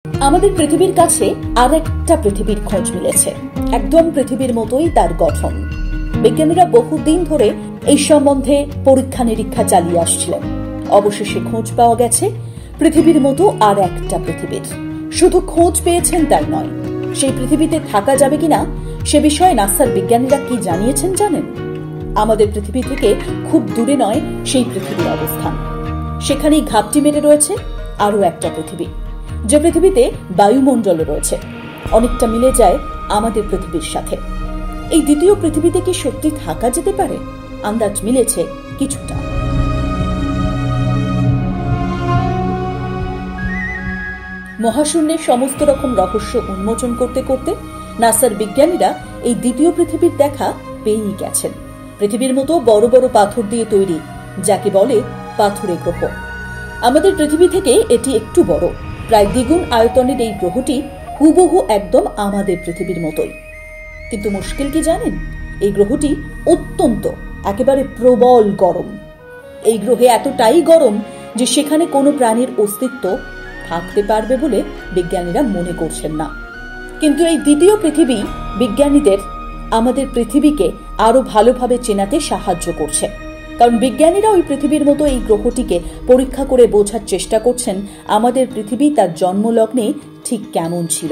আমাদের পৃথিবীর কাছে আর একটা পৃথিবীর খোঁজ মিলেছে। একদম পৃথিবীর মতোই তার গঠন। বিজ্ঞানীরা বহুদিন ধরে এই সম্বন্ধে পরীক্ষা নিরীক্ষা চালিয়ে আসছিলেন। অবশেষে খোঁজ পাওয়া গেছে পৃথিবীর মতো আর একটা পৃথিবীর। শুধু খোঁজ পেয়েছেন তাই নয়, সেই পৃথিবীতে থাকা যাবে কিনা সে বিষয়ে নাসার বিজ্ঞানীরা কি জানিয়েছেন জানেন? আমাদের পৃথিবী থেকে খুব দূরে নয় সেই পৃথিবীর অবস্থান। সেখানেই ঘাপটি মেরে রয়েছে আরো একটা পৃথিবী, যে পৃথিবীতে বায়ুমণ্ডল রয়েছে, অনেকটা মিলে যায় আমাদের পৃথিবীর সাথে। এই দ্বিতীয় পৃথিবীতে কি সত্যি থাকা যেতে পারে? আন্দাজ মিলেছে কিছুটা। মহাশূন্যের সমস্ত রকম রহস্য উন্মোচন করতে করতে নাসার বিজ্ঞানীরা এই দ্বিতীয় পৃথিবীর দেখা পেয়েই গেছেন। পৃথিবীর মতো বড় বড় পাথর দিয়ে তৈরি, যাকে বলে পাথুরে গ্রহ। আমাদের পৃথিবী থেকে এটি একটু বড়, প্রায় দ্বিগুণ আয়তনের এই গ্রহটি হুবহু একদম আমাদের পৃথিবীর মতোই। কিন্তু মুশকিল কি জানেন? এই গ্রহটি অত্যন্ত একেবারে প্রবল গরম। এই গ্রহে এতটাই গরম যে সেখানে কোনো প্রাণীর অস্তিত্ব থাকতে পারবে বলে বিজ্ঞানীরা মনে করছেন না। কিন্তু এই দ্বিতীয় পৃথিবী বিজ্ঞানীদের আমাদের পৃথিবীকে আরো ভালোভাবে চেনাতে সাহায্য করছে। কারণ বিজ্ঞানীরা ওই পৃথিবীর মতো এই গ্রহটিকে পরীক্ষা করে বোঝার চেষ্টা করছেন আমাদের পৃথিবী তার জন্মলগ্নে ঠিক কেমন ছিল।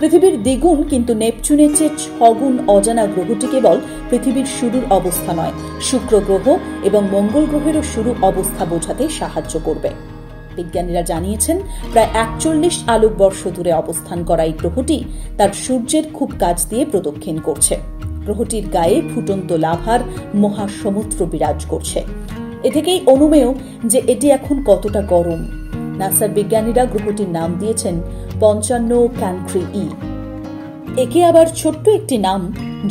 পৃথিবীর দ্বিগুণ কিন্তু নেপচুনের চেয়ে 6 গুণ অজানা গ্রহটি কেবল পৃথিবীর শুরুর অবস্থা নয়, শুক্র গ্রহ এবং মঙ্গল গ্রহেরও শুরু অবস্থা বোঝাতে সাহায্য করবে। বিজ্ঞানীরা জানিয়েছেন প্রায় 41 আলোকবর্ষ দূরে অবস্থান করা এই গ্রহটি তার সূর্যের খুব কাছ দিয়ে প্রদক্ষিণ করছে। গ্রহটির গায়ে ফুটন্ত লাভার মহাসমুদ্র বিরাজ করছে। এ থেকেই অনুমেয় যে এটি এখন কতটা গরম। নাসার বিজ্ঞানীরা গ্রহটির নাম দিয়েছেন 55 ক্যানক্রি ই। একে আবার ছোট্ট একটি নাম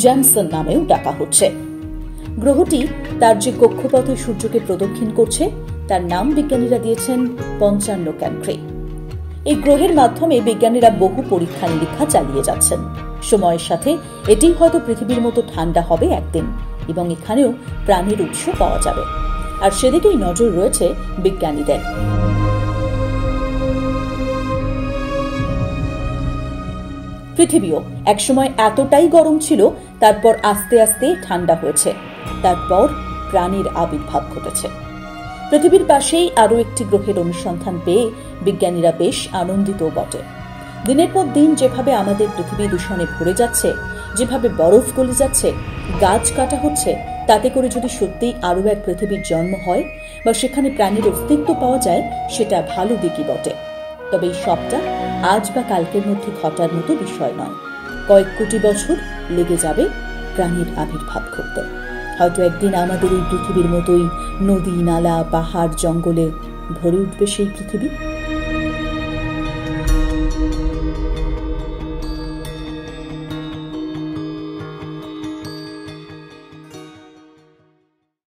জ্যামসন নামেও ডাকা হচ্ছে। গ্রহটি তার যে কক্ষপথে সূর্যকে প্রদক্ষিণ করছে তার নাম বিজ্ঞানীরা দিয়েছেন 55 ক্যানক্রি। এই গ্রহের মাধ্যমে বিজ্ঞানীরা বহু পরীক্ষা নিরীক্ষা চালিয়ে যাচ্ছেন। সময়ের সাথে এটি হয়তো পৃথিবীর মতো ঠান্ডা হবে একদিন এবং এখানেও প্রাণীর উৎস পাওয়া যাবে। আর সেদিকেই নজর রয়েছে বিজ্ঞানীদের। পৃথিবীও একসময় এতটাই গরম ছিল, তারপর আস্তে আস্তে ঠান্ডা হয়েছে, তারপর প্রাণীর আবির্ভাব ঘটেছে। পৃথিবীর পাশেই আরো একটি গ্রহের অনুসন্ধান পেয়ে বিজ্ঞানীরা বেশ আনন্দিত বটে। দিনের পর দিন যেভাবে আমাদের পৃথিবী দূষণে ভরে যাচ্ছে, যেভাবে বরফ গলে যাচ্ছে, গাছ কাটা হচ্ছে, তাতে করে যদি সত্যিই আরো এক পৃথিবীর জন্ম হয় বা সেখানে প্রাণীর অস্তিত্ব পাওয়া যায়, সেটা ভালো দিকই বটে। তবে এই সবটা আজ বা কালকের মধ্যে ঘটার মতো বিষয় নয়। কয়েক কোটি বছর লেগে যাবে প্রাণীর আবির্ভাব ঘটতে। হয়তো একদিন আমাদের এই পৃথিবীর মতোই নদী, নালা, পাহাড়, জঙ্গলে ভরে উঠবে সেই পৃথিবী।